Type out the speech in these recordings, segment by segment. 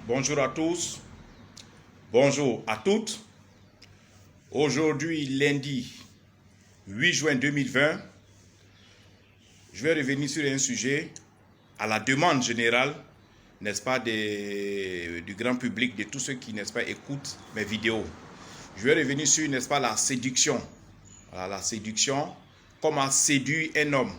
Bonjour à tous, bonjour à toutes. Aujourd'hui, lundi 8 juin 2020, je vais revenir sur un sujet à la demande générale, n'est-ce pas, du grand public, de tous ceux qui, n'est-ce pas, écoutent mes vidéos. Je vais revenir sur, n'est-ce pas, la séduction. Voilà, la séduction, comment séduire un homme.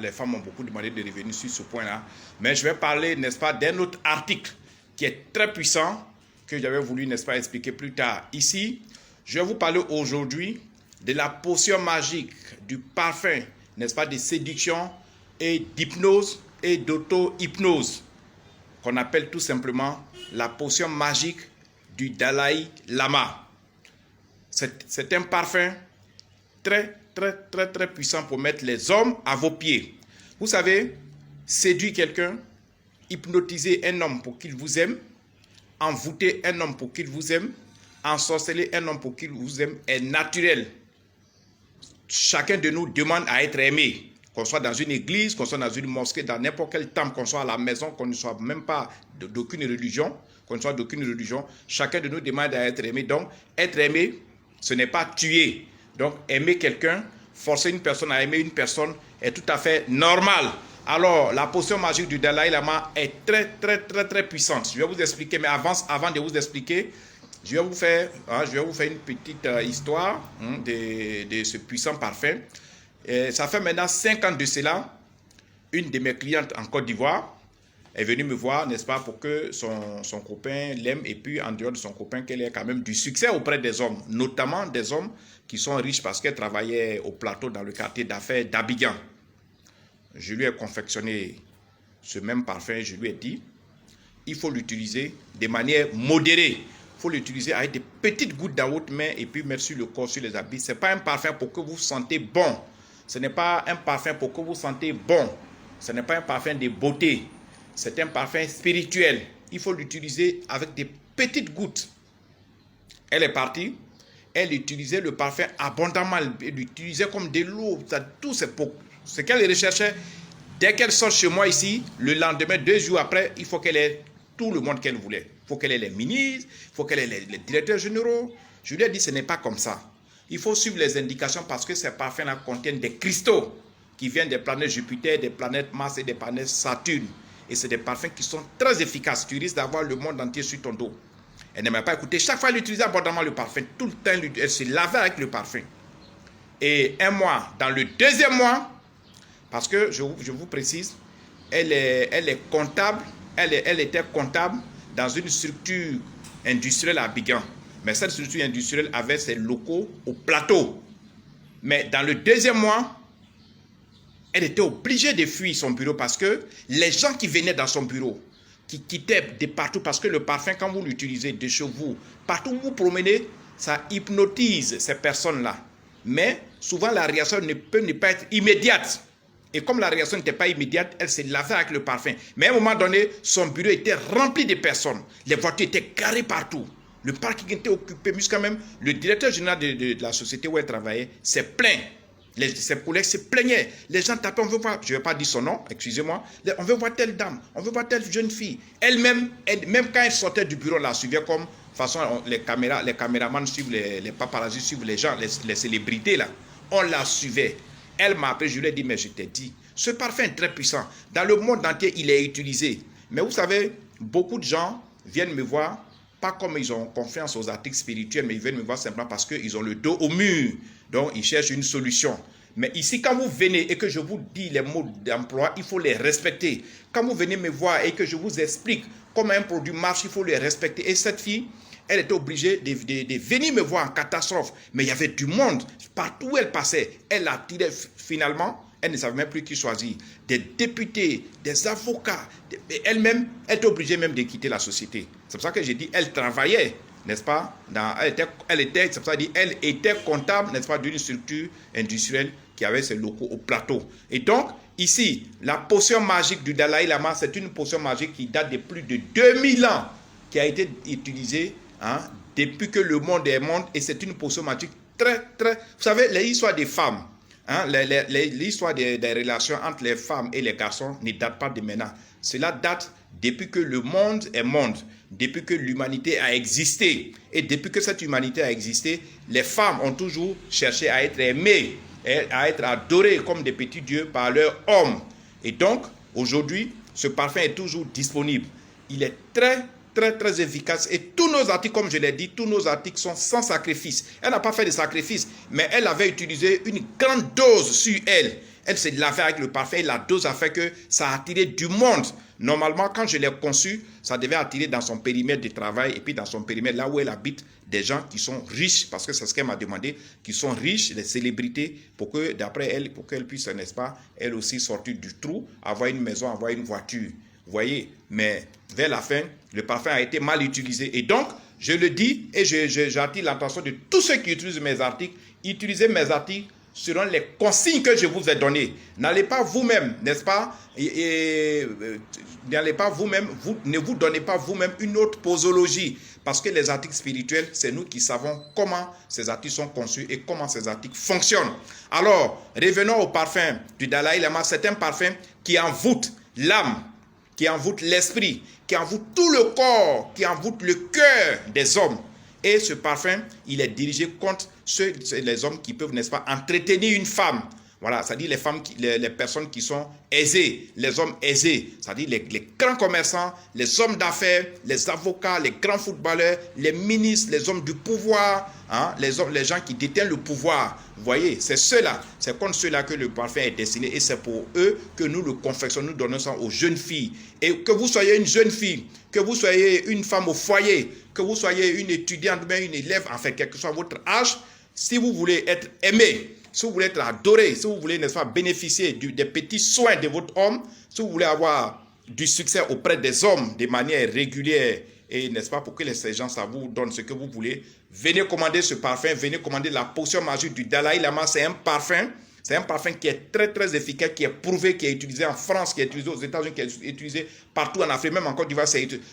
Les femmes ont beaucoup demandé de revenir sur ce point-là. Mais je vais parler, n'est-ce pas, d'un autre article qui est très puissant, que j'avais voulu, n'est-ce pas, expliquer plus tard. Ici, je vais vous parler aujourd'hui de la potion magique, du parfum, n'est-ce pas, de séduction et d'hypnose et d'auto-hypnose, qu'on appelle tout simplement la potion magique du Dalai Lama. C'est un parfum très puissant pour mettre les hommes à vos pieds. Vous savez, séduire quelqu'un, hypnotiser un homme pour qu'il vous aime, envoûter un homme pour qu'il vous aime, ensorceler un homme pour qu'il vous aime est naturel. Chacun de nous demande à être aimé, qu'on soit dans une église, qu'on soit dans une mosquée, dans n'importe quel temple, qu'on soit à la maison, qu'on ne soit même pas d'aucune religion, chacun de nous demande à être aimé. Donc, être aimé, ce n'est pas tuer. Donc, aimer quelqu'un, forcer une personne à aimer une personne est tout à fait normal. Alors, la potion magique du Dalai Lama est très puissante. Je vais vous expliquer, mais avant de vous expliquer, je vais vous faire une petite histoire de ce puissant parfum. Ça fait maintenant 5 ans de cela, une de mes clientes en Côte d'Ivoire est venue me voir, n'est-ce pas, pour que son copain l'aime, et puis en dehors de son copain, qu'elle ait quand même du succès auprès des hommes, notamment des hommes qui sont riches, parce qu'elle travaillait au plateau dans le quartier d'affaires d'Abidjan. Je lui ai confectionné ce même parfum, je lui ai dit, il faut l'utiliser de manière modérée. Il faut l'utiliser avec des petites gouttes dans votre main et puis mettre sur le corps, sur les habits. Ce n'est pas un parfum pour que vous sentez bon. Ce n'est pas un parfum pour que vous sentez bon. Ce n'est pas un parfum de beauté. C'est un parfum spirituel. Il faut l'utiliser avec des petites gouttes. Elle est partie. Elle utilisait le parfum abondamment. Elle l'utilisait comme de l'eau. Tout ce qu'elle recherchait. Dès qu'elle sort chez moi ici, le lendemain, 2 jours après, il faut qu'elle ait tout le monde qu'elle voulait. Il faut qu'elle ait les ministres, il faut qu'elle ait les directeurs généraux. Je lui ai dit, ce n'est pas comme ça. Il faut suivre les indications parce que ces parfums-là contiennent des cristaux qui viennent des planètes Jupiter, des planètes Mars et des planètes Saturne. Et c'est des parfums qui sont très efficaces. Tu risques d'avoir le monde entier sur ton dos. Elle ne m'a pas écouté. Chaque fois, elle utilisait abondamment le parfum. Tout le temps, elle se lavait avec le parfum. Et un mois, dans le 2e mois, parce que je vous précise, elle est comptable, elle était comptable dans une structure industrielle à Abidjan. Mais cette structure industrielle avait ses locaux au plateau. Mais dans le 2e mois, elle était obligée de fuir son bureau parce que les gens qui venaient dans son bureau, qui quittaient de partout, parce que le parfum, quand vous l'utilisez de chez vous, partout où vous promenez, ça hypnotise ces personnes-là. Mais souvent, la réaction ne peut pas être immédiate. Et comme la réaction n'était pas immédiate, elle s'est lavée avec le parfum. Mais à un moment donné, son bureau était rempli de personnes. Les voitures étaient garées partout. Le parking était occupé. Jusqu'à même, le directeur général de la société où elle travaillait s'est plaint. Ses collègues se plaignaient. Les gens tapaient, on veut voir, je ne vais pas dire son nom, excusez-moi, on veut voir telle dame, on veut voir telle jeune fille. Elle-même, même quand elle sortait du bureau, on la suivait comme, de toute façon, les caméramans suivent, les paparazzis suivent les gens, les célébrités là. On la suivait. Elle m'a appelé, je lui ai dit, mais je t'ai dit, ce parfum est très puissant. Dans le monde entier, il est utilisé. Mais vous savez, beaucoup de gens viennent me voir, pas comme ils ont confiance aux articles spirituels, mais ils viennent me voir simplement parce qu'ils ont le dos au mur. Donc, ils cherchent une solution. Mais ici, quand vous venez et que je vous dis les mots d'emploi, il faut les respecter. Quand vous venez me voir et que je vous explique comment un produit marche, il faut les respecter. Et cette fille, elle était obligée de venir me voir en catastrophe. Mais il y avait du monde. Partout où elle passait, elle attirait finalement. Elle ne savait même plus qui choisir. Des députés, des avocats. Elle-même, elle était obligée même de quitter la société. C'est pour ça que j'ai dit, elle travaillait, n'est-ce pas? Elle était comptable, n'est-ce pas, d'une structure industrielle qui avait ses locaux au plateau. Et donc, ici, la potion magique du Dalai Lama, c'est une potion magique qui date de plus de 2000 ans, qui a été utilisée depuis que le monde est monde. Et c'est une potion magique très... Vous savez, l'histoire des femmes, l'histoire des relations entre les femmes et les garçons ne date pas de maintenant. Cela date depuis que le monde est monde, depuis que l'humanité a existé. Et depuis que cette humanité a existé, les femmes ont toujours cherché à être aimées, à être adorées comme des petits dieux par leurs hommes. Et donc, aujourd'hui, ce parfum est toujours disponible. Il est très efficace. Et tous nos articles, comme je l'ai dit, tous nos articles sont sans sacrifice. Elle n'a pas fait de sacrifice, mais elle avait utilisé une grande dose sur elle. Elle s'est lavée avec le parfum et la dose a fait que ça a attiré du monde. Normalement, quand je l'ai conçu, ça devait attirer dans son périmètre de travail et puis dans son périmètre, là où elle habite, des gens qui sont riches, parce que c'est ce qu'elle m'a demandé, qui sont riches, les célébrités, pour que, d'après elle, pour qu'elle puisse, n'est-ce pas, elle aussi sortir du trou, avoir une maison, avoir une voiture. Vous voyez, mais vers la fin, le parfum a été mal utilisé. Et donc, je le dis et j'attire l'attention de tous ceux qui utilisent mes articles. Utilisez mes articles selon les consignes que je vous ai données. N'allez pas vous-même, n'est-ce pas, n'allez pas vous-même, ne vous donnez pas vous-même une autre posologie. Parce que les articles spirituels, c'est nous qui savons comment ces articles sont conçus et comment ces articles fonctionnent. Alors, revenons au parfum du Dalai Lama. C'est un parfum qui envoûte l'âme, qui envoûte l'esprit, qui envoûte tout le corps, qui envoûte le cœur des hommes. Et ce parfum, il est dirigé contre les hommes qui peuvent, n'est-ce pas, entretenir une femme. Voilà, c'est-à-dire les femmes, les personnes qui sont aisées, les hommes aisés, c'est-à-dire les grands commerçants, les hommes d'affaires, les avocats, les grands footballeurs, les ministres, les hommes du pouvoir, hein, les gens qui détiennent le pouvoir. Vous voyez, c'est ceux-là, c'est contre ceux-là que le parfum est destiné et c'est pour eux que nous le confectionnons, nous donnons ça aux jeunes filles. Et que vous soyez une jeune fille, que vous soyez une femme au foyer, que vous soyez une étudiante, bien une élève, enfin, quel que soit votre âge, si vous voulez être aimé, si vous voulez être adoré, si vous voulez, n'est-ce pas, bénéficier des petits soins de votre homme, si vous voulez avoir du succès auprès des hommes de manière régulière, et n'est-ce pas, pour que ces gens, ça vous donne ce que vous voulez, venez commander ce parfum, venez commander la potion magique du Dalai Lama. C'est un parfum qui est très efficace, qui est prouvé, qui est utilisé en France, qui est utilisé aux États-Unis, qui est utilisé partout en Afrique, même en Côte d'Ivoire.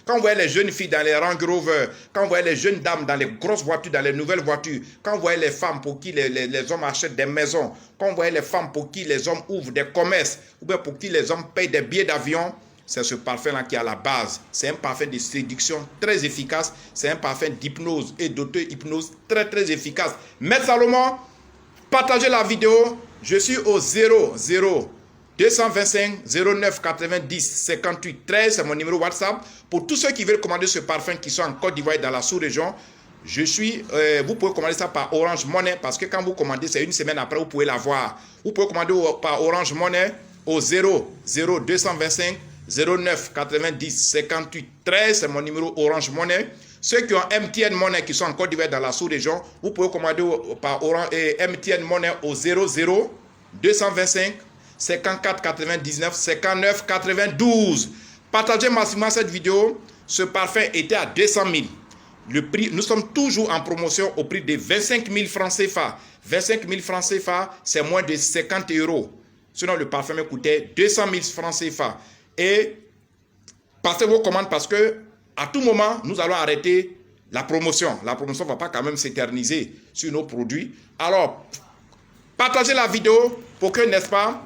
Quand vous voyez les jeunes filles dans les Range Rover, quand vous voyez les jeunes dames dans les grosses voitures, dans les nouvelles voitures, quand vous voyez les femmes pour qui les hommes achètent des maisons, quand vous voyez les femmes pour qui les hommes ouvrent des commerces, ou bien pour qui les hommes payent des billets d'avion, c'est ce parfum-là qui est à la base. C'est un parfum de séduction très efficace. C'est un parfum d'hypnose et d'auto-hypnose très efficace. Maître Salomon, partagez la vidéo. Je suis au 225 09 90 58 13. C'est mon numéro WhatsApp. Pour tous ceux qui veulent commander ce parfum qui sont en Côte d'Ivoire et dans la sous-région, vous pouvez commander ça par Orange Money parce que quand vous commandez, c'est une semaine après, vous pouvez l'avoir. Vous pouvez commander par Orange Money au 225 09 90 58 13, c'est mon numéro Orange Money. Ceux qui ont MTN Money qui sont en Côte d'Ivoire dans la sous-région, vous pouvez commander par Orange et MTN Money au 225 54 99 59 92. Partagez massivement cette vidéo. Ce parfum était à 200 000. Le prix, nous sommes toujours en promotion au prix de 25 000 francs CFA. 25 000 francs CFA, c'est moins de 50 €. Sinon, le parfum me coûtait 200 000 francs CFA. Et passez vos commandes parce que à tout moment, nous allons arrêter la promotion. La promotion ne va pas quand même s'éterniser sur nos produits. Alors, partagez la vidéo pour que, n'est-ce pas,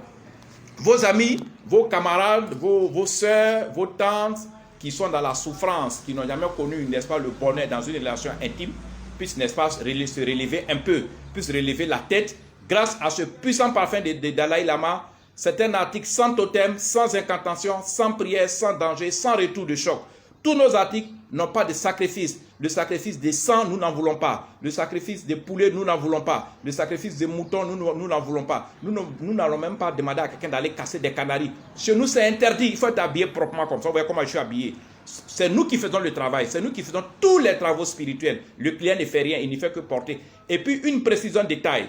vos amis, vos camarades, vos soeurs, vos tantes qui sont dans la souffrance, qui n'ont jamais connu, n'est-ce pas, le bonheur dans une relation intime, puissent, n'est-ce pas, se relever un peu, puissent relever la tête grâce à ce puissant parfum de Dalai Lama. C'est un article sans totem, sans incantation, sans prière, sans danger, sans retour de choc. Tous nos articles n'ont pas de sacrifice. Le sacrifice des sangs, nous n'en voulons pas. Le sacrifice des poulets, nous n'en voulons pas. Le sacrifice des moutons, nous n'en voulons pas. Nous n'allons même pas demander à quelqu'un d'aller casser des canaris. Chez nous, c'est interdit. Il faut être habillé proprement comme ça. Vous voyez comment je suis habillé. C'est nous qui faisons le travail. C'est nous qui faisons tous les travaux spirituels. Le client ne fait rien. Il ne fait que porter. Et puis, une précision de détail.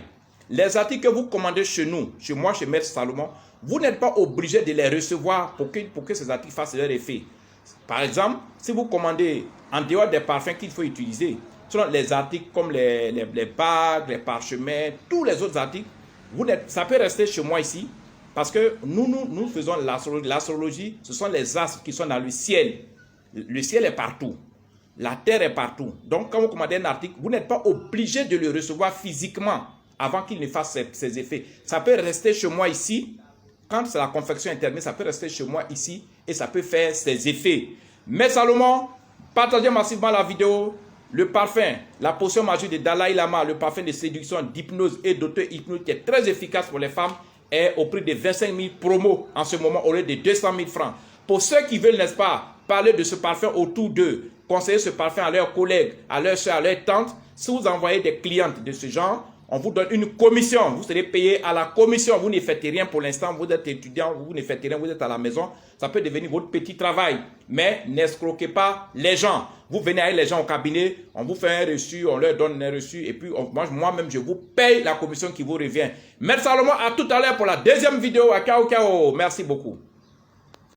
Les articles que vous commandez chez nous, chez moi, chez Maître Salomon, vous n'êtes pas obligé de les recevoir pour que ces articles fassent leur effet. Par exemple, si vous commandez en dehors des parfums qu'il faut utiliser, selon les articles comme les bagues, les parchemins, tous les autres articles, ça peut rester chez moi ici parce que nous faisons l'astrologie. L'astrologie, ce sont les astres qui sont dans le ciel. Le ciel est partout. La terre est partout. Donc, quand vous commandez un article, vous n'êtes pas obligé de le recevoir physiquement avant qu'il ne fasse ses effets. Ça peut rester chez moi ici Quand c'est la confection intermédiaire, ça peut rester chez moi ici et ça peut faire ses effets. Mais Salomon, partagez massivement la vidéo. Le parfum, la potion magique de Dalai Lama, le parfum de séduction, d'hypnose et d'auto-hypnose qui est très efficace pour les femmes est au prix de 25 000 promos en ce moment au lieu de 200 000 francs. Pour ceux qui veulent, n'est-ce pas, parler de ce parfum autour d'eux, conseiller ce parfum à leurs collègues, à leurs soeurs, à leurs tantes, si vous envoyez des clientes de ce genre, on vous donne une commission. Vous serez payé à la commission. Vous ne faites rien pour l'instant. Vous êtes étudiant, vous ne faites rien, vous êtes à la maison. Ça peut devenir votre petit travail. Mais n'escroquez pas les gens. Vous venez avec les gens au cabinet, on vous fait un reçu, on leur donne un reçu et puis moi-même, je vous paye la commission qui vous revient. Merci Salomon, à tout à l'heure pour la deuxième vidéo. Ciao, ciao. Merci beaucoup.